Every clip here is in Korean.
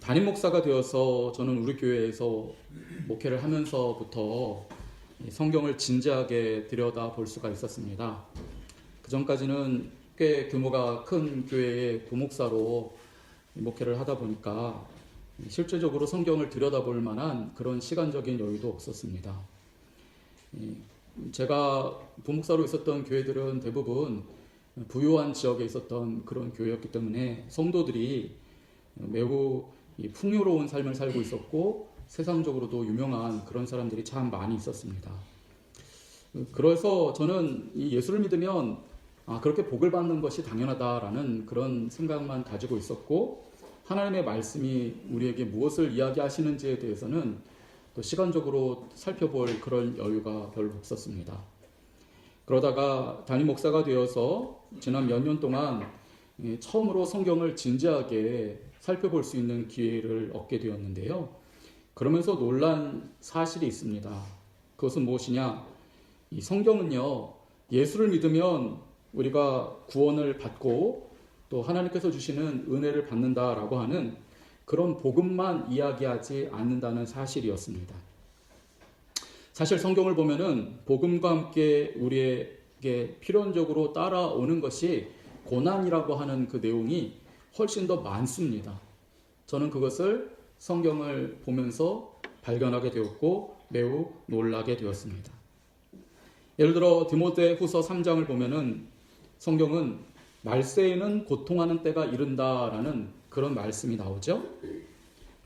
담임 목사가 되어서 저는 우리 교회에서 목회를 하면서부터 성경을 진지하게 들여다볼 수가 있었습니다. 그 전까지는 꽤 규모가 큰 교회의 부목사로 목회를 하다 보니까 실제적으로 성경을 들여다볼 만한 그런 시간적인 여유도 없었습니다. 제가 부목사로 있었던 교회들은 대부분 부유한 지역에 있었던 그런 교회였기 때문에 성도들이 매우 풍요로운 삶을 살고 있었고 세상적으로도 유명한 그런 사람들이 참 많이 있었습니다. 그래서 저는 이 예수를 믿으면 그렇게 복을 받는 것이 당연하다라는 그런 생각만 가지고 있었고, 하나님의 말씀이 우리에게 무엇을 이야기하시는지에 대해서는 또 시간적으로 살펴볼 그런 여유가 별로 없었습니다. 그러다가 담임 목사가 되어서 지난 몇 년 동안 처음으로 성경을 진지하게 살펴볼 수 있는 기회를 얻게 되었는데요. 그러면서 놀란 사실이 있습니다. 그것은 무엇이냐? 이 성경은요, 예수를 믿으면 우리가 구원을 받고 또 하나님께서 주시는 은혜를 받는다라고 하는 그런 복음만 이야기하지 않는다는 사실이었습니다. 사실 성경을 보면은 복음과 함께 우리에게 필연적으로 따라오는 것이 고난이라고 하는 그 내용이 훨씬 더 많습니다. 저는 그것을 성경을 보면서 발견하게 되었고 매우 놀라게 되었습니다. 예를 들어 디모데후서 3장을 보면은 성경은 말세에는 고통하는 때가 이른다라는 그런 말씀이 나오죠.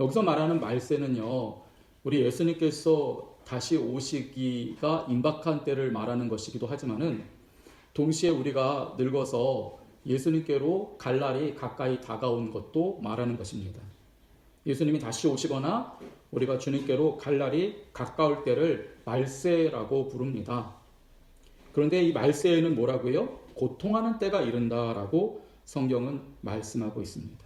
여기서 말하는 말세는요, 우리 예수님께서 다시 오시기가 임박한 때를 말하는 것이기도 하지만은 동시에 우리가 늙어서 예수님께로 갈 날이 가까이 다가온 것도 말하는 것입니다. 예수님이 다시 오시거나 우리가 주님께로 갈 날이 가까울 때를 말세라고 부릅니다. 그런데 이 말세에는 뭐라고요? 고통하는 때가 이른다라고 성경은 말씀하고 있습니다.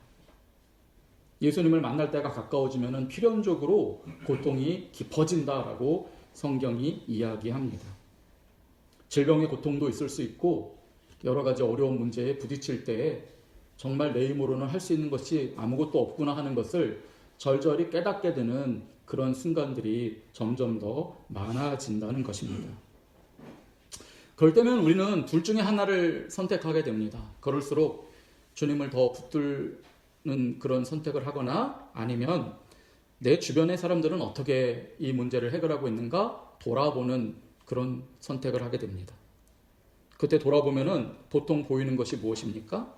예수님을 만날 때가 가까워지면 필연적으로 고통이 깊어진다라고 성경이 이야기합니다. 질병의 고통도 있을 수 있고 여러 가지 어려운 문제에 부딪힐 때에 정말 내 힘으로는 할 수 있는 것이 아무것도 없구나 하는 것을 절절히 깨닫게 되는 그런 순간들이 점점 더 많아진다는 것입니다. 그럴 때면 우리는 둘 중에 하나를 선택하게 됩니다. 그럴수록 주님을 더 붙들는 그런 선택을 하거나 아니면 내 주변의 사람들은 어떻게 이 문제를 해결하고 있는가 돌아보는 그런 선택을 하게 됩니다. 그때 돌아보면은 보통 보이는 것이 무엇입니까?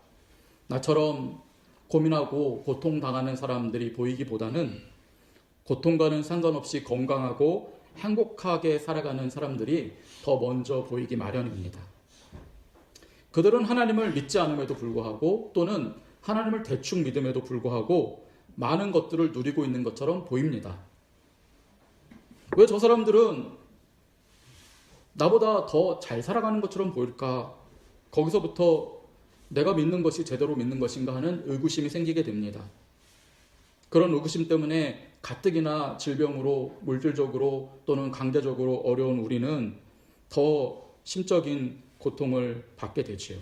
나처럼 고민하고 고통당하는 사람들이 보이기보다는 고통과는 상관없이 건강하고 행복하게 살아가는 사람들이 더 먼저 보이기 마련입니다. 그들은 하나님을 믿지 않음에도 불구하고 또는 하나님을 대충 믿음에도 불구하고 많은 것들을 누리고 있는 것처럼 보입니다. 왜 저 사람들은 나보다 더 잘 살아가는 것처럼 보일까? 거기서부터 내가 믿는 것이 제대로 믿는 것인가 하는 의구심이 생기게 됩니다. 그런 의구심 때문에 가뜩이나 질병으로 물질적으로 또는 강제적으로 어려운 우리는 더 심적인 고통을 받게 되지요.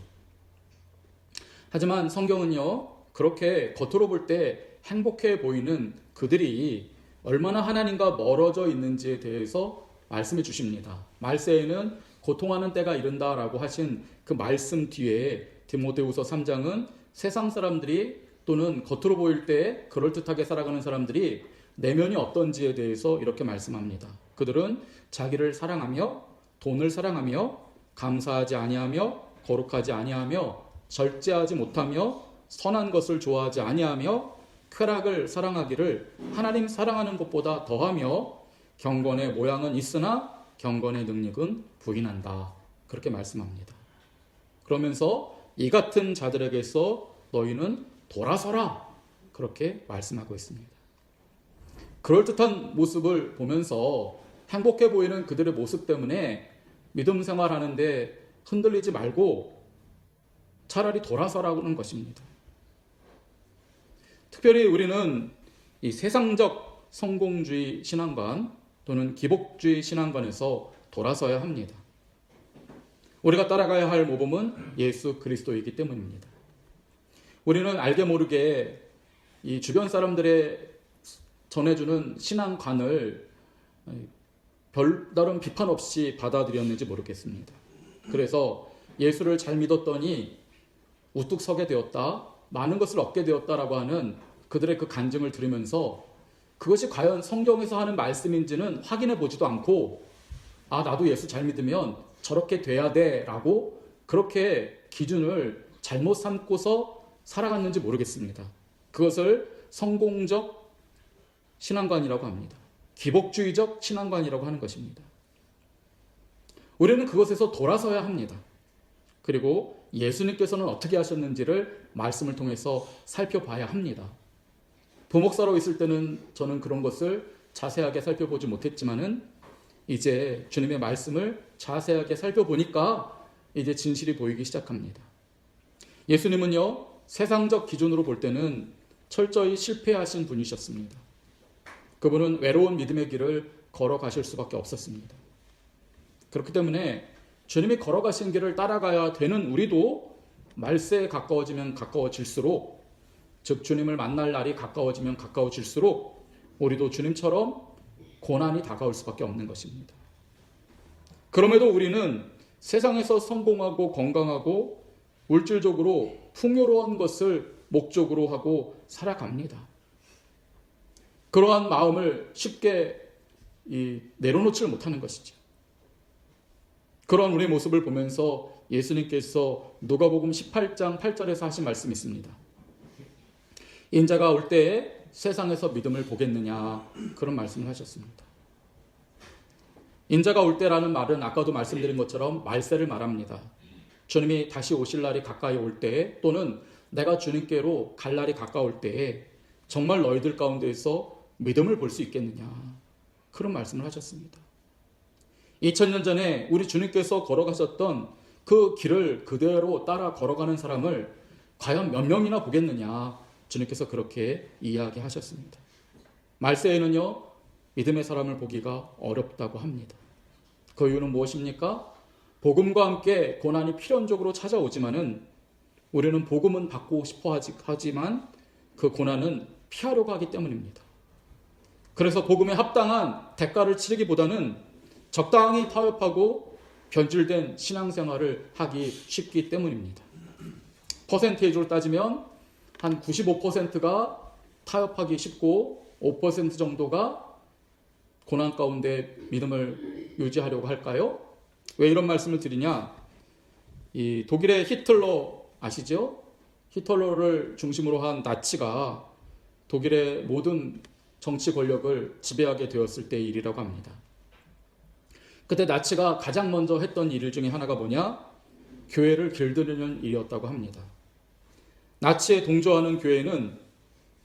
하지만 성경은요, 그렇게 겉으로 볼 때 행복해 보이는 그들이 얼마나 하나님과 멀어져 있는지에 대해서 말씀해 주십니다. 말세에는 고통하는 때가 이른다라고 하신 그 말씀 뒤에 디모데후서 3장은 세상 사람들이 또는 겉으로 보일 때 그럴듯하게 살아가는 사람들이 내면이 어떤지에 대해서 이렇게 말씀합니다. 그들은 자기를 사랑하며 돈을 사랑하며 감사하지 아니하며 거룩하지 아니하며 절제하지 못하며 선한 것을 좋아하지 아니하며 쾌락을 사랑하기를 하나님 사랑하는 것보다 더하며 경건의 모양은 있으나 경건의 능력은 부인한다. 그렇게 말씀합니다. 그러면서 이 같은 자들에게서 너희는 돌아서라. 그렇게 말씀하고 있습니다. 그럴듯한 모습을 보면서 행복해 보이는 그들의 모습 때문에 믿음 생활하는데 흔들리지 말고 차라리 돌아서라는 것입니다. 특별히 우리는 이 세상적 성공주의 신앙관 또는 기복주의 신앙관에서 돌아서야 합니다. 우리가 따라가야 할 모범은 예수 그리스도이기 때문입니다. 우리는 알게 모르게 이 주변 사람들의 전해주는 신앙관을 별다른 비판 없이 받아들였는지 모르겠습니다. 그래서 예수를 잘 믿었더니 우뚝 서게 되었다, 많은 것을 얻게 되었다라고 하는 그들의 그 간증을 들으면서 그것이 과연 성경에서 하는 말씀인지는 확인해 보지도 않고, 아, 나도 예수 잘 믿으면 저렇게 돼야 돼 라고 그렇게 기준을 잘못 삼고서 살아갔는지 모르겠습니다. 그것을 성공적 신앙관이라고 합니다. 기복주의적 신앙관이라고 하는 것입니다. 우리는 그것에서 돌아서야 합니다. 그리고 예수님께서는 어떻게 하셨는지를 말씀을 통해서 살펴봐야 합니다. 부목사로 있을 때는 저는 그런 것을 자세하게 살펴보지 못했지만은 이제 주님의 말씀을 자세하게 살펴보니까 이제 진실이 보이기 시작합니다. 예수님은요, 세상적 기준으로 볼 때는 철저히 실패하신 분이셨습니다. 그분은 외로운 믿음의 길을 걸어가실 수밖에 없었습니다. 그렇기 때문에 주님이 걸어가신 길을 따라가야 되는 우리도 말세에 가까워지면 가까워질수록, 즉 주님을 만날 날이 가까워지면 가까워질수록 우리도 주님처럼 고난이 다가올 수밖에 없는 것입니다. 그럼에도 우리는 세상에서 성공하고 건강하고 물질적으로 풍요로운 것을 목적으로 하고 살아갑니다. 그러한 마음을 쉽게 내려놓지를 못하는 것이죠. 그런 우리의 모습을 보면서 예수님께서 누가복음 18장 8절에서 하신 말씀이 있습니다. 인자가 올 때에 세상에서 믿음을 보겠느냐, 그런 말씀을 하셨습니다. 인자가 올 때라는 말은 아까도 말씀드린 것처럼 말세를 말합니다. 주님이 다시 오실 날이 가까이 올 때에, 또는 내가 주님께로 갈 날이 가까울 때에 정말 너희들 가운데에서 믿음을 볼 수 있겠느냐, 그런 말씀을 하셨습니다. 2000년 전에 우리 주님께서 걸어가셨던 그 길을 그대로 따라 걸어가는 사람을 과연 몇 명이나 보겠느냐, 주님께서 그렇게 이야기하셨습니다. 말세에는요, 믿음의 사람을 보기가 어렵다고 합니다. 그 이유는 무엇입니까? 복음과 함께 고난이 필연적으로 찾아오지만은 우리는 복음은 받고 싶어 하지만 그 고난은 피하려고 하기 때문입니다. 그래서 복음에 합당한 대가를 치르기보다는 적당히 타협하고 변질된 신앙생활을 하기 쉽기 때문입니다. 퍼센테이지로 따지면 한 95%가 타협하기 쉽고 5% 정도가 고난 가운데 믿음을 유지하려고 할까요? 왜 이런 말씀을 드리냐? 이 독일의 히틀러 아시죠? 히틀러를 중심으로 한 나치가 독일의 모든 정치 권력을 지배하게 되었을 때의 일이라고 합니다. 그때 나치가 가장 먼저 했던 일 중에 하나가 뭐냐? 교회를 길들이는 일이었다고 합니다. 나치에 동조하는 교회는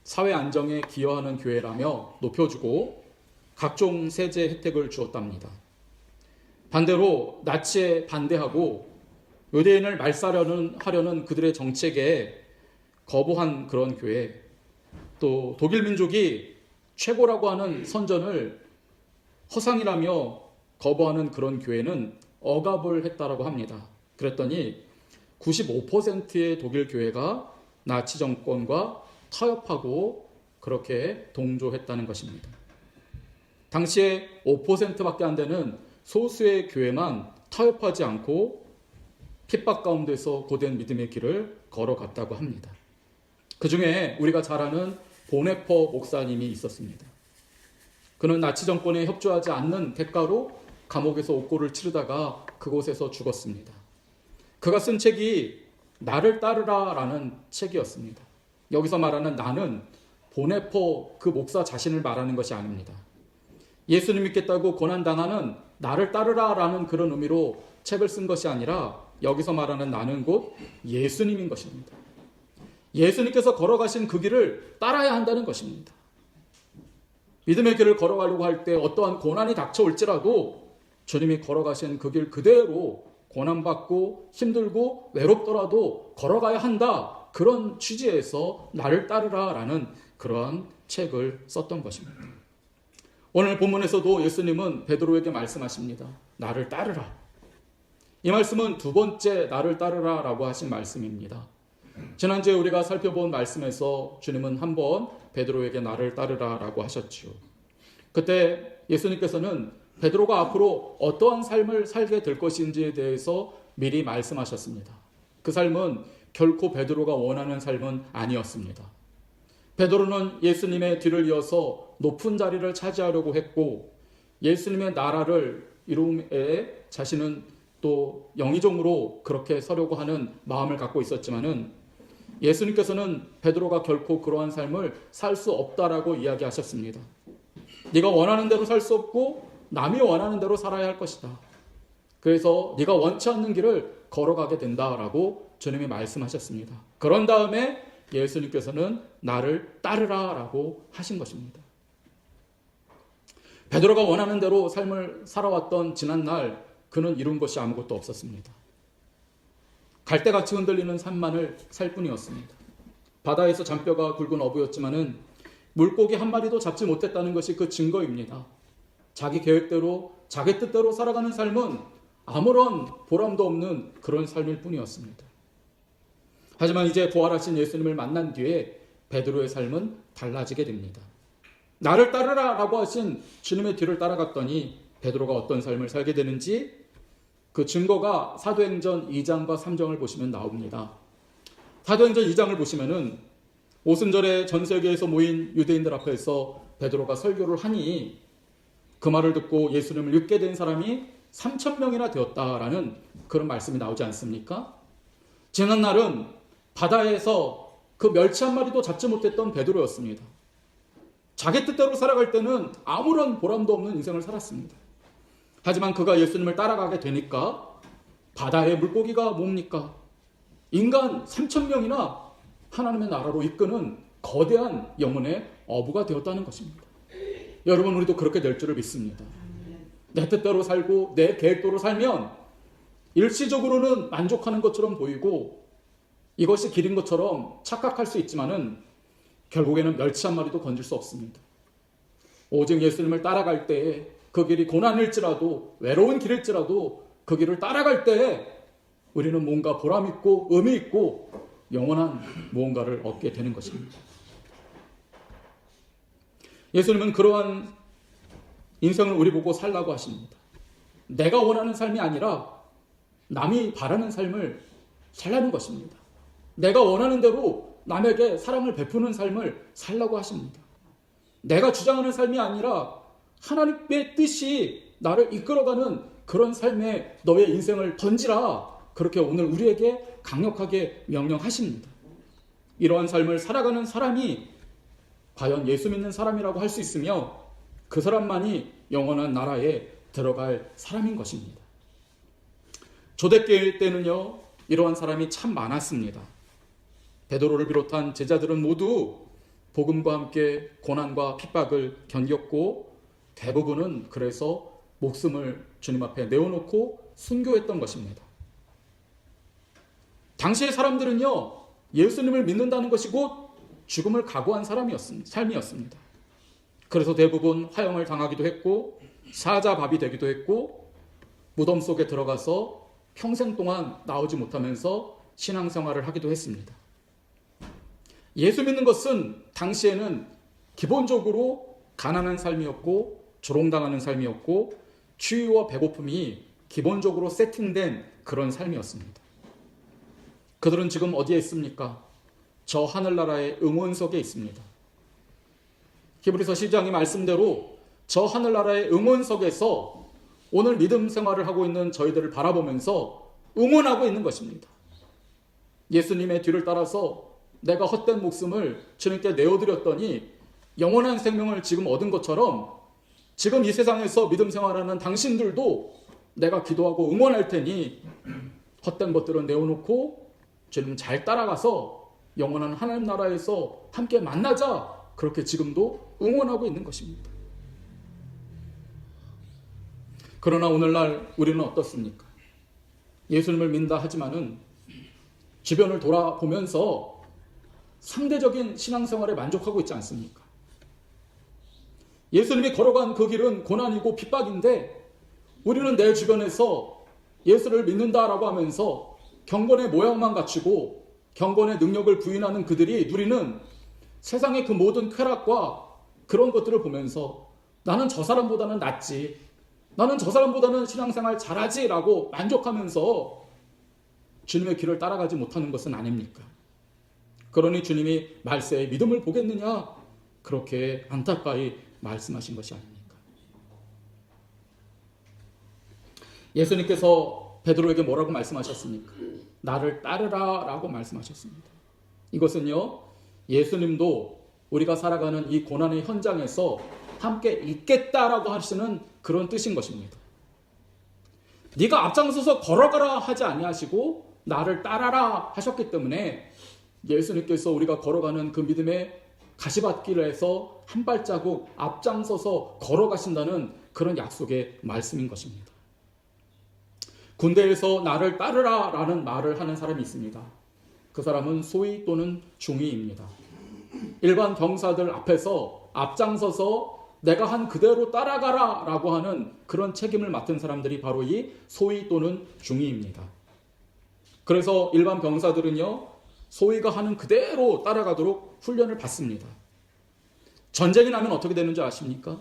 사회 안정에 기여하는 교회라며 높여주고 각종 세제 혜택을 주었답니다. 반대로 나치에 반대하고 유대인을 말살하려는 그들의 정책에 거부한 그런 교회, 또 독일 민족이 최고라고 하는 선전을 허상이라며 거부하는 그런 교회는 억압을 했다라고 합니다. 그랬더니 95%의 독일 교회가 나치 정권과 타협하고 그렇게 동조했다는 것입니다. 당시에 5%밖에 안 되는 소수의 교회만 타협하지 않고 핍박 가운데서 고된 믿음의 길을 걸어갔다고 합니다. 그 중에 우리가 잘 아는 보네퍼 목사님이 있었습니다. 그는 나치 정권에 협조하지 않는 대가로 감옥에서 옥고를 치르다가 그곳에서 죽었습니다. 그가 쓴 책이 나를 따르라 라는 책이었습니다. 여기서 말하는 나는 보네퍼 그 목사 자신을 말하는 것이 아닙니다. 예수님 믿겠다고 고난당하는 나를 따르라 라는 그런 의미로 책을 쓴 것이 아니라 여기서 말하는 나는 곧 예수님인 것입니다. 예수님께서 걸어가신 그 길을 따라야 한다는 것입니다. 믿음의 길을 걸어가려고 할 때 어떠한 고난이 닥쳐올지라도 주님이 걸어가신 그 길 그대로 고난받고 힘들고 외롭더라도 걸어가야 한다, 그런 취지에서 나를 따르라 라는 그러한 책을 썼던 것입니다. 오늘 본문에서도 예수님은 베드로에게 말씀하십니다. 나를 따르라. 이 말씀은 두 번째 나를 따르라 라고 하신 말씀입니다. 지난주에 우리가 살펴본 말씀에서 주님은 한번 베드로에게 나를 따르라라고 하셨지요. 그때 예수님께서는 베드로가 앞으로 어떠한 삶을 살게 될 것인지에 대해서 미리 말씀하셨습니다. 그 삶은 결코 베드로가 원하는 삶은 아니었습니다. 베드로는 예수님의 뒤를 이어서 높은 자리를 차지하려고 했고 예수님의 나라를 이룸에 자신은 또 영의정으로 그렇게 서려고 하는 마음을 갖고 있었지만은 예수님께서는 베드로가 결코 그러한 삶을 살 수 없다라고 이야기하셨습니다. 네가 원하는 대로 살 수 없고 남이 원하는 대로 살아야 할 것이다. 그래서 네가 원치 않는 길을 걸어가게 된다라고 주님이 말씀하셨습니다. 그런 다음에 예수님께서는 나를 따르라라고 하신 것입니다. 베드로가 원하는 대로 삶을 살아왔던 지난날 그는 이룬 것이 아무것도 없었습니다. 갈대같이 흔들리는 산만을 살 뿐이었습니다. 바다에서 잔뼈가 굵은 어부였지만은 물고기 한 마리도 잡지 못했다는 것이 그 증거입니다. 자기 계획대로 자기 뜻대로 살아가는 삶은 아무런 보람도 없는 그런 삶일 뿐이었습니다. 하지만 이제 부활하신 예수님을 만난 뒤에 베드로의 삶은 달라지게 됩니다. 나를 따르라라고 하신 주님의 뒤를 따라갔더니 베드로가 어떤 삶을 살게 되는지 그 증거가 사도행전 2장과 3장을 보시면 나옵니다. 사도행전 2장을 보시면은 오순절에 전 세계에서 모인 유대인들 앞에서 베드로가 설교를 하니 그 말을 듣고 예수님을 믿게 된 사람이 3,000명이나 되었다라는 그런 말씀이 나오지 않습니까? 지난 날은 바다에서 그 멸치 한 마리도 잡지 못했던 베드로였습니다. 자기 뜻대로 살아갈 때는 아무런 보람도 없는 인생을 살았습니다. 하지만 그가 예수님을 따라가게 되니까 바다의 물고기가 뭡니까? 인간 3,000명이나 하나님의 나라로 이끄는 거대한 영혼의 어부가 되었다는 것입니다. 여러분, 우리도 그렇게 될 줄을 믿습니다. 내 뜻대로 살고 내 계획대로 살면 일시적으로는 만족하는 것처럼 보이고 이것이 길인 것처럼 착각할 수 있지만은 결국에는 멸치 한 마리도 건질 수 없습니다. 오직 예수님을 따라갈 때에 그 길이 고난일지라도 외로운 길일지라도 그 길을 따라갈 때에 우리는 뭔가 보람 있고 의미 있고 영원한 무언가를 얻게 되는 것입니다. 예수님은 그러한 인생을 우리 보고 살라고 하십니다. 내가 원하는 삶이 아니라 남이 바라는 삶을 살라는 것입니다. 내가 원하는 대로 남에게 사랑을 베푸는 삶을 살라고 하십니다. 내가 주장하는 삶이 아니라 하나님의 뜻이 나를 이끌어가는 그런 삶에 너의 인생을 던지라, 그렇게 오늘 우리에게 강력하게 명령하십니다. 이러한 삶을 살아가는 사람이 과연 예수 믿는 사람이라고 할 수 있으며 그 사람만이 영원한 나라에 들어갈 사람인 것입니다. 초대교회 때는요, 이러한 사람이 참 많았습니다. 베드로를 비롯한 제자들은 모두 복음과 함께 고난과 핍박을 견뎠고 대부분은 그래서 목숨을 주님 앞에 내어놓고 순교했던 것입니다. 당시의 사람들은요, 예수님을 믿는다는 것이 곧 죽음을 각오한 삶이었습니다. 그래서 대부분 화형을 당하기도 했고 사자밥이 되기도 했고 무덤 속에 들어가서 평생 동안 나오지 못하면서 신앙생활을 하기도 했습니다. 예수 믿는 것은 당시에는 기본적으로 가난한 삶이었고 조롱당하는 삶이었고 추위와 배고픔이 기본적으로 세팅된 그런 삶이었습니다. 그들은 지금 어디에 있습니까? 저 하늘나라의 응원석에 있습니다. 히브리서 10장의 말씀대로 저 하늘나라의 응원석에서 오늘 믿음 생활을 하고 있는 저희들을 바라보면서 응원하고 있는 것입니다. 예수님의 뒤를 따라서 내가 헛된 목숨을 주님께 내어드렸더니 영원한 생명을 지금 얻은 것처럼 지금 이 세상에서 믿음 생활하는 당신들도 내가 기도하고 응원할 테니 헛된 것들은 내어놓고 주님 잘 따라가서 영원한 하나님 나라에서 함께 만나자, 그렇게 지금도 응원하고 있는 것입니다. 그러나 오늘날 우리는 어떻습니까? 예수님을 믿는다 하지만은 주변을 돌아보면서 상대적인 신앙생활에 만족하고 있지 않습니까? 예수님이 걸어간 그 길은 고난이고 핍박인데 우리는 내 주변에서 예수를 믿는다라고 하면서 경건의 모양만 갖추고 경건의 능력을 부인하는 그들이 누리는 세상의 그 모든 쾌락과 그런 것들을 보면서 나는 저 사람보다는 낫지, 나는 저 사람보다는 신앙생활 잘하지 라고 만족하면서 주님의 길을 따라가지 못하는 것은 아닙니까? 그러니 주님이 말세에 믿음을 보겠느냐, 그렇게 안타까이 말씀하신 것이 아닙니까? 예수님께서 베드로에게 뭐라고 말씀하셨습니까? 나를 따르라 라고 말씀하셨습니다. 이것은요, 예수님도 우리가 살아가는 이 고난의 현장에서 함께 있겠다라고 하시는 그런 뜻인 것입니다. 네가 앞장서서 걸어가라 하지 아니하시고 나를 따라라 하셨기 때문에 예수님께서 우리가 걸어가는 그 믿음의 가시밭길에서 한 발자국 앞장서서 걸어가신다는 그런 약속의 말씀인 것입니다. 군대에서 나를 따르라 라는 말을 하는 사람이 있습니다. 그 사람은 소위 또는 중위입니다. 일반 병사들 앞에서 앞장서서 내가 한 그대로 따라가라 라고 하는 그런 책임을 맡은 사람들이 바로 이 소위 또는 중위입니다. 그래서 일반 병사들은요, 소위가 하는 그대로 따라가도록 훈련을 받습니다. 전쟁이 나면 어떻게 되는 줄 아십니까?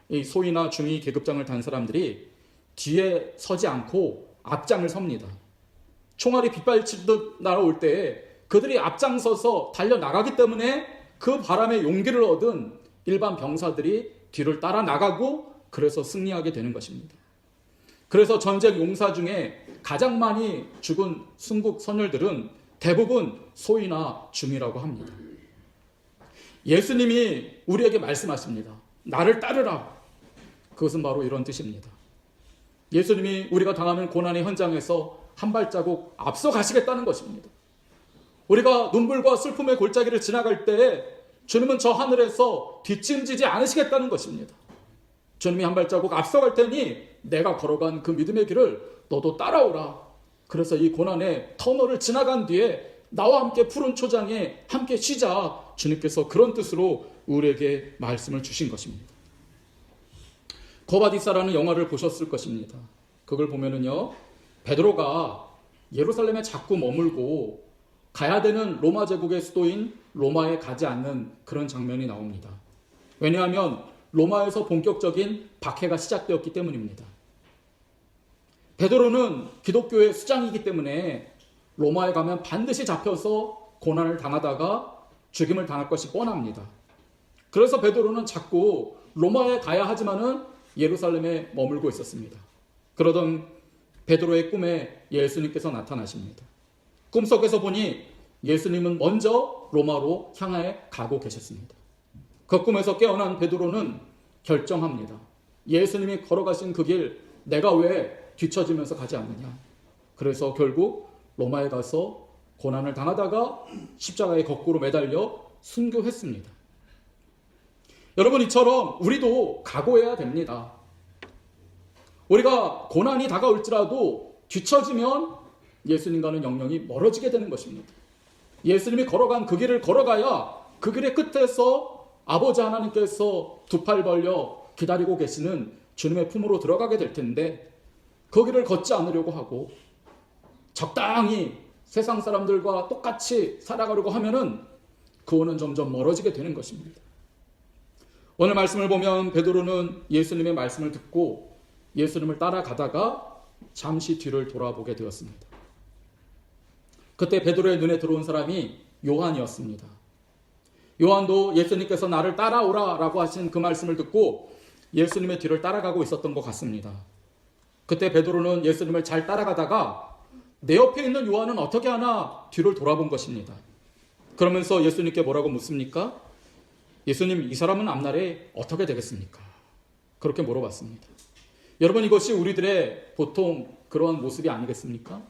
이 소위나 중위 계급장을 단 사람들이 뒤에 서지 않고 앞장을 섭니다. 총알이 빗발치듯 날아올 때 그들이 앞장서서 달려나가기 때문에 그 바람에 용기를 얻은 일반 병사들이 뒤를 따라 나가고 그래서 승리하게 되는 것입니다. 그래서 전쟁 용사 중에 가장 많이 죽은 순국 선열들은 대부분 소위나 중위라고 합니다. 예수님이 우리에게 말씀하십니다. 나를 따르라. 그것은 바로 이런 뜻입니다. 예수님이 우리가 당하는 고난의 현장에서 한 발자국 앞서 가시겠다는 것입니다. 우리가 눈물과 슬픔의 골짜기를 지나갈 때 주님은 저 하늘에서 뒷짐지지 않으시겠다는 것입니다. 주님이 한 발자국 앞서갈 테니 내가 걸어간 그 믿음의 길을 너도 따라오라. 그래서 이 고난의 터널을 지나간 뒤에 나와 함께 푸른 초장에 함께 쉬자. 주님께서 그런 뜻으로 우리에게 말씀을 주신 것입니다. 거바디사라는 영화를 보셨을 것입니다. 그걸 보면은요, 베드로가 예루살렘에 자꾸 머물고 가야 되는 로마 제국의 수도인 로마에 가지 않는 그런 장면이 나옵니다. 왜냐하면 로마에서 본격적인 박해가 시작되었기 때문입니다. 베드로는 기독교의 수장이기 때문에 로마에 가면 반드시 잡혀서 고난을 당하다가 죽임을 당할 것이 뻔합니다. 그래서 베드로는 자꾸 로마에 가야 하지만은 예루살렘에 머물고 있었습니다. 그러던 베드로의 꿈에 예수님께서 나타나십니다. 꿈속에서 보니 예수님은 먼저 로마로 향해 가고 계셨습니다. 그 꿈에서 깨어난 베드로는 결정합니다. 예수님이 걸어가신 그 길 내가 왜 뒤처지면서 가지 않느냐. 그래서 결국 로마에 가서 고난을 당하다가 십자가에 거꾸로 매달려 순교했습니다. 여러분, 이처럼 우리도 각오해야 됩니다. 우리가 고난이 다가올지라도 뒤처지면 예수님과는 영영이 멀어지게 되는 것입니다. 예수님이 걸어간 그 길을 걸어가야 그 길의 끝에서 아버지 하나님께서 두 팔 벌려 기다리고 계시는 주님의 품으로 들어가게 될 텐데, 그 길을 걷지 않으려고 하고 적당히 세상 사람들과 똑같이 살아가려고 하면은 그거는 점점 멀어지게 되는 것입니다. 오늘 말씀을 보면 베드로는 예수님의 말씀을 듣고 예수님을 따라가다가 잠시 뒤를 돌아보게 되었습니다. 그때 베드로의 눈에 들어온 사람이 요한이었습니다. 요한도 예수님께서 나를 따라오라 라고 하신 그 말씀을 듣고 예수님의 뒤를 따라가고 있었던 것 같습니다. 그때 베드로는 예수님을 잘 따라가다가 내 옆에 있는 요한은 어떻게 하나 뒤를 돌아본 것입니다. 그러면서 예수님께 뭐라고 묻습니까? 예수님, 이 사람은 앞날에 어떻게 되겠습니까? 그렇게 물어봤습니다. 여러분, 이것이 우리들의 보통 그러한 모습이 아니겠습니까?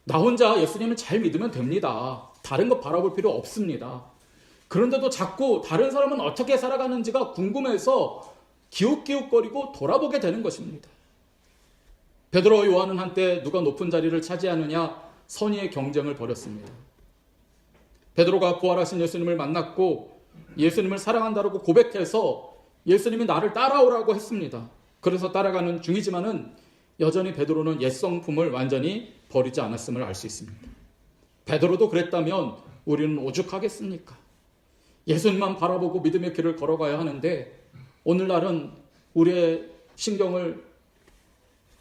나 혼자 예수님을 잘 믿으면 됩니다. 다른 것 바라볼 필요 없습니다. 그런데도 자꾸 다른 사람은 어떻게 살아가는지가 궁금해서 기웃기웃거리고 돌아보게 되는 것입니다. 베드로와 요한은 한때 누가 높은 자리를 차지하느냐 선의의 경쟁을 벌였습니다. 베드로가 부활하신 예수님을 만났고 예수님을 사랑한다고 고백해서 예수님이 나를 따라오라고 했습니다. 그래서 따라가는 중이지만은 여전히 베드로는 옛 성품을 완전히 버리지 않았음을 알 수 있습니다. 베드로도 그랬다면 우리는 오죽하겠습니까? 예수님만 바라보고 믿음의 길을 걸어가야 하는데 오늘날은 우리의 신경을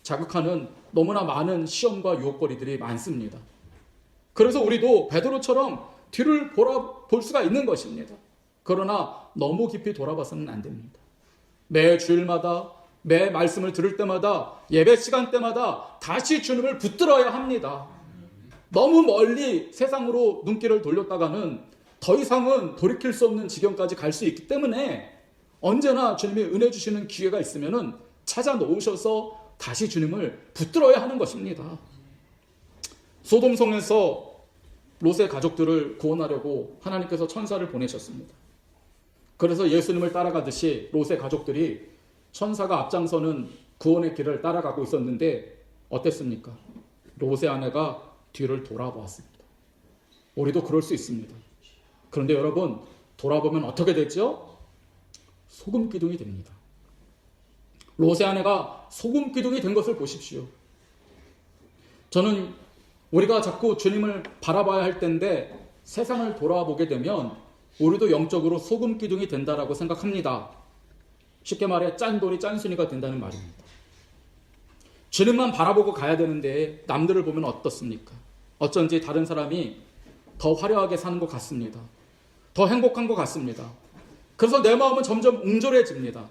자극하는 너무나 많은 시험과 유혹거리들이 많습니다. 그래서 우리도 베드로처럼 뒤를 볼 수가 있는 것입니다. 그러나 너무 깊이 돌아봐서는 안 됩니다. 매 주일마다, 매 말씀을 들을 때마다, 예배 시간 때마다 다시 주님을 붙들어야 합니다. 너무 멀리 세상으로 눈길을 돌렸다가는 더 이상은 돌이킬 수 없는 지경까지 갈 수 있기 때문에 언제나 주님이 은혜 주시는 기회가 있으면 찾아 놓으셔서 다시 주님을 붙들어야 하는 것입니다. 소돔성에서 롯의 가족들을 구원하려고 하나님께서 천사를 보내셨습니다. 그래서 예수님을 따라가듯이 롯의 가족들이 천사가 앞장서는 구원의 길을 따라가고 있었는데 어땠습니까? 롯의 아내가 뒤를 돌아보았습니다. 우리도 그럴 수 있습니다. 그런데 여러분, 돌아보면 어떻게 되죠? 소금 기둥이 됩니다. 롯의 아내가 소금 기둥이 된 것을 보십시오. 저는 우리가 자꾸 주님을 바라봐야 할 텐데 세상을 돌아보게 되면 우리도 영적으로 소금 기둥이 된다라고 생각합니다. 쉽게 말해 짠돌이 짠순이가 된다는 말입니다. 주님만 바라보고 가야 되는데 남들을 보면 어떻습니까? 어쩐지 다른 사람이 더 화려하게 사는 것 같습니다. 더 행복한 것 같습니다. 그래서 내 마음은 점점 웅졸해집니다.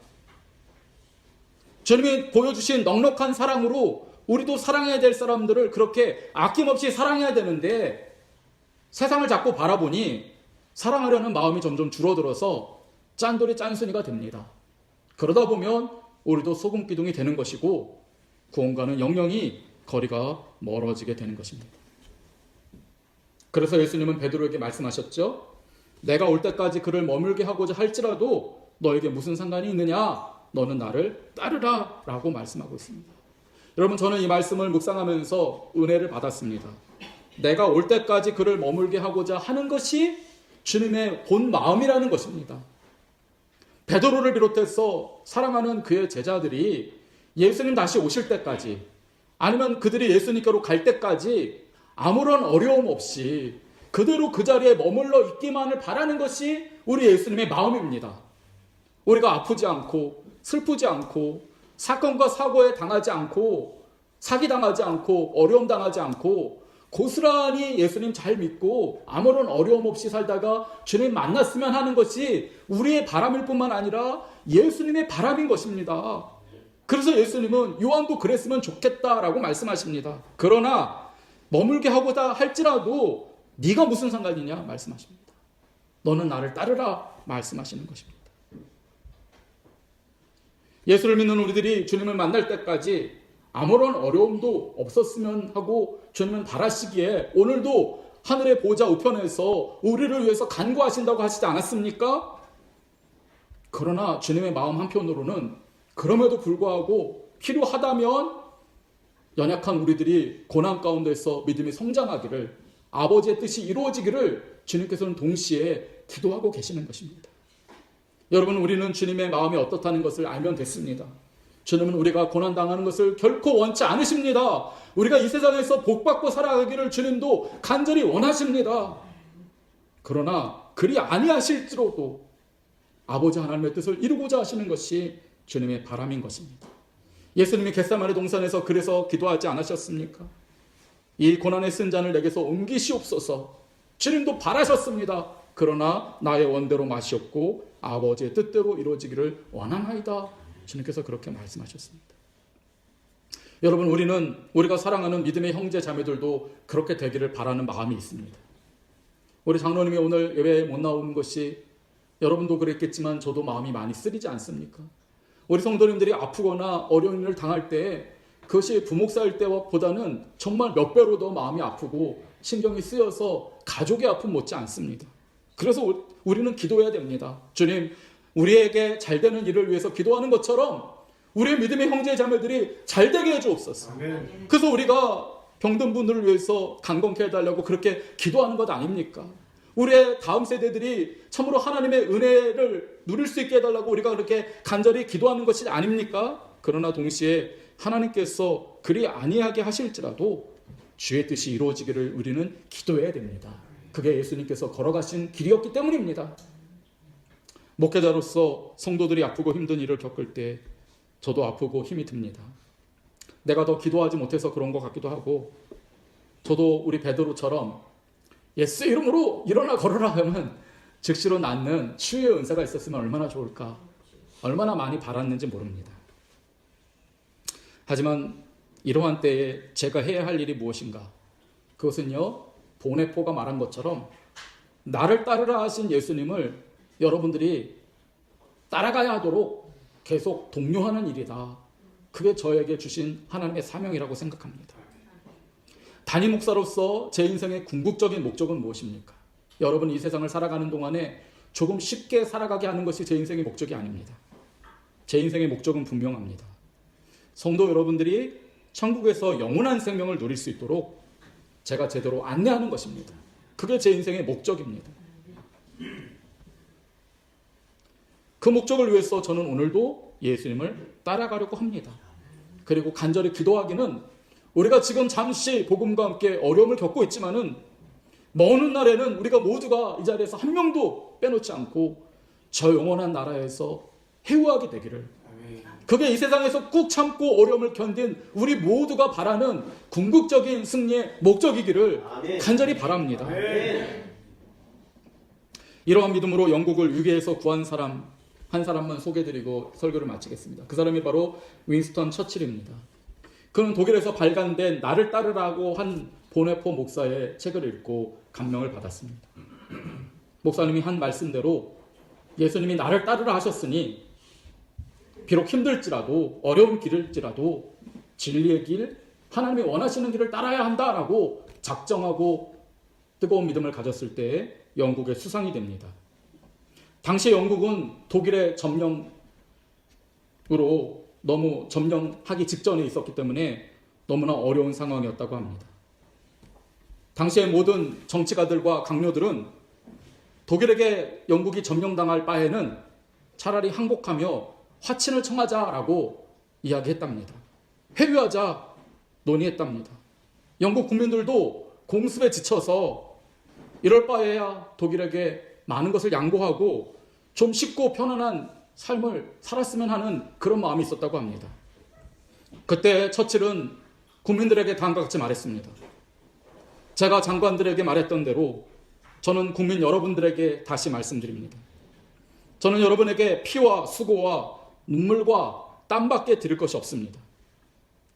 주님이 보여주신 넉넉한 사랑으로 우리도 사랑해야 될 사람들을 그렇게 아낌없이 사랑해야 되는데 세상을 자꾸 바라보니 사랑하려는 마음이 점점 줄어들어서 짠돌이 짠순이가 됩니다. 그러다 보면 우리도 소금 기둥이 되는 것이고 구원과는 영영이 거리가 멀어지게 되는 것입니다. 그래서 예수님은 베드로에게 말씀하셨죠. 내가 올 때까지 그를 머물게 하고자 할지라도 너에게 무슨 상관이 있느냐? 너는 나를 따르라 라고 말씀하고 있습니다. 여러분, 저는 이 말씀을 묵상하면서 은혜를 받았습니다. 내가 올 때까지 그를 머물게 하고자 하는 것이 주님의 본 마음이라는 것입니다. 베드로를 비롯해서 사랑하는 그의 제자들이 예수님 다시 오실 때까지 아니면 그들이 예수님께로 갈 때까지 아무런 어려움 없이 그대로 그 자리에 머물러 있기만을 바라는 것이 우리 예수님의 마음입니다. 우리가 아프지 않고 슬프지 않고 사건과 사고에 당하지 않고 사기당하지 않고 어려움 당하지 않고 고스란히 예수님 잘 믿고 아무런 어려움 없이 살다가 주님 만났으면 하는 것이 우리의 바람일 뿐만 아니라 예수님의 바람인 것입니다. 그래서 예수님은 요한도 그랬으면 좋겠다라고 말씀하십니다. 그러나 머물게 하고자 할지라도 네가 무슨 상관이냐 말씀하십니다. 너는 나를 따르라 말씀하시는 것입니다. 예수를 믿는 우리들이 주님을 만날 때까지 아무런 어려움도 없었으면 하고 주님은 바라시기에 오늘도 하늘의 보좌 우편에서 우리를 위해서 간구하신다고 하시지 않았습니까? 그러나 주님의 마음 한편으로는 그럼에도 불구하고 필요하다면 연약한 우리들이 고난 가운데서 믿음이 성장하기를 아버지의 뜻이 이루어지기를 주님께서는 동시에 기도하고 계시는 것입니다. 여러분, 우리는 주님의 마음이 어떻다는 것을 알면 됐습니다. 주님은 우리가 고난당하는 것을 결코 원치 않으십니다. 우리가 이 세상에서 복받고 살아가기를 주님도 간절히 원하십니다. 그러나 그리 아니하실지라도 아버지 하나님의 뜻을 이루고자 하시는 것이 주님의 바람인 것입니다. 예수님이 겟세마네 동산에서 그래서 기도하지 않으셨습니까? 이 고난의 쓴 잔을 내게서 옮기시옵소서. 주님도 바라셨습니다. 그러나 나의 원대로 마시옵고 아버지의 뜻대로 이루어지기를 원하나이다. 주님께서 그렇게 말씀하셨습니다. 여러분, 우리가 사랑하는 믿음의 형제 자매들도 그렇게 되기를 바라는 마음이 있습니다. 우리 장로님이 오늘 예배에 못 나오는 것이 여러분도 그랬겠지만 저도 마음이 많이 쓰리지 않습니까? 우리 성도님들이 아프거나 어려운 일을 당할 때 그것이 부목사일 때보다는 정말 몇 배로 더 마음이 아프고 신경이 쓰여서 가족의 아픔 못지 않습니다. 그래서 우리는 기도해야 됩니다. 주님, 우리에게 잘 되는 일을 위해서 기도하는 것처럼 우리의 믿음의 형제 자매들이 잘 되게 해주옵소서. 아멘. 그래서 우리가 병든 분들을 위해서 강건케 해달라고 그렇게 기도하는 것 아닙니까? 우리의 다음 세대들이 참으로 하나님의 은혜를 누릴 수 있게 해달라고 우리가 그렇게 간절히 기도하는 것이 아닙니까? 그러나 동시에 하나님께서 그리 아니하게 하실지라도 주의 뜻이 이루어지기를 우리는 기도해야 됩니다. 그게 예수님께서 걸어가신 길이었기 때문입니다. 목회자로서 성도들이 아프고 힘든 일을 겪을 때 저도 아프고 힘이 듭니다. 내가 더 기도하지 못해서 그런 것 같기도 하고, 저도 우리 베드로처럼 예수 이름으로 일어나 걸어라 하면 즉시로 낫는 치유의 은사가 있었으면 얼마나 좋을까, 얼마나 많이 바랐는지 모릅니다. 하지만 이러한 때에 제가 해야 할 일이 무엇인가? 그것은요, 보네포가 말한 것처럼 나를 따르라 하신 예수님을 여러분들이 따라가야 하도록 계속 독려하는 일이다. 그게 저에게 주신 하나님의 사명이라고 생각합니다. 담임 목사로서 제 인생의 궁극적인 목적은 무엇입니까? 여러분이 이 세상을 살아가는 동안에 조금 쉽게 살아가게 하는 것이 제 인생의 목적이 아닙니다. 제 인생의 목적은 분명합니다. 성도 여러분들이 천국에서 영원한 생명을 누릴 수 있도록 제가 제대로 안내하는 것입니다. 그게 제 인생의 목적입니다. 그 목적을 위해서 저는 오늘도 예수님을 따라가려고 합니다. 그리고 간절히 기도하기는, 우리가 지금 잠시 복음과 함께 어려움을 겪고 있지만은 먼 훗날에는 우리가 모두가 이 자리에서 한 명도 빼놓지 않고 저 영원한 나라에서 회유하게 되기를, 그게 이 세상에서 꾹 참고 어려움을 견딘 우리 모두가 바라는 궁극적인 승리의 목적이기를 간절히 바랍니다. 이러한 믿음으로 영국을 위기에서 구한 사람 한 사람만 소개해드리고 설교를 마치겠습니다. 그 사람이 바로 윈스턴 처칠입니다. 그는 독일에서 발간된 나를 따르라고 한 보네포 목사의 책을 읽고 감명을 받았습니다. 목사님이 한 말씀대로 예수님이 나를 따르라 하셨으니 비록 힘들지라도, 어려운 길일지라도 진리의 길, 하나님이 원하시는 길을 따라야 한다라고 작정하고 뜨거운 믿음을 가졌을 때 영국의 수상이 됩니다. 당시 영국은 독일의 점령으로 너무 점령하기 직전에 있었기 때문에 너무나 어려운 상황이었다고 합니다. 당시의 모든 정치가들과 강요들은 독일에게 영국이 점령당할 바에는 차라리 항복하며 화친을 청하자라고 이야기했답니다. 회유하자 논의했답니다. 영국 국민들도 공습에 지쳐서 이럴 바에야 독일에게 많은 것을 양보하고 좀 쉽고 편안한 삶을 살았으면 하는 그런 마음이 있었다고 합니다. 그때 처칠은 국민들에게 다음과 같이 말했습니다. 제가 장관들에게 말했던 대로 저는 국민 여러분들에게 다시 말씀드립니다. 저는 여러분에게 피와 수고와 눈물과 땀밖에 드릴 것이 없습니다.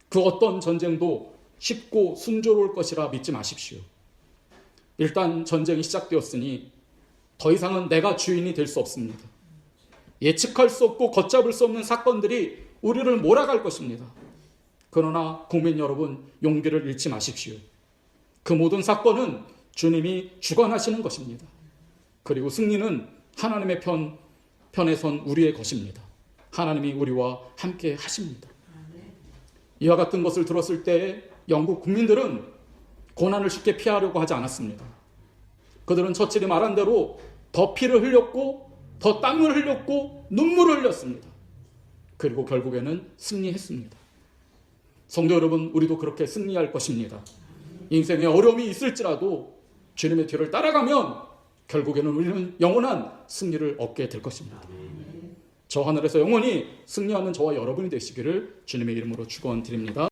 그 어떤 전쟁도 쉽고 순조로울 것이라 믿지 마십시오. 일단 전쟁이 시작되었으니 더 이상은 내가 주인이 될 수 없습니다. 예측할 수 없고 걷잡을 수 없는 사건들이 우리를 몰아갈 것입니다. 그러나 국민 여러분, 용기를 잃지 마십시오. 그 모든 사건은 주님이 주관하시는 것입니다. 그리고 승리는 하나님의 편에 선 우리의 것입니다. 하나님이 우리와 함께 하십니다. 이와 같은 것을 들었을 때 영국 국민들은 고난을 쉽게 피하려고 하지 않았습니다. 그들은 처칠이 말한 대로 더 피를 흘렸고 더 땀을 흘렸고 눈물을 흘렸습니다. 그리고 결국에는 승리했습니다. 성도 여러분, 우리도 그렇게 승리할 것입니다. 인생에 어려움이 있을지라도 주님의 뒤를 따라가면 결국에는 우리는 영원한 승리를 얻게 될 것입니다. 저 하늘에서 영원히 승리하는 저와 여러분이 되시기를 주님의 이름으로 축원드립니다.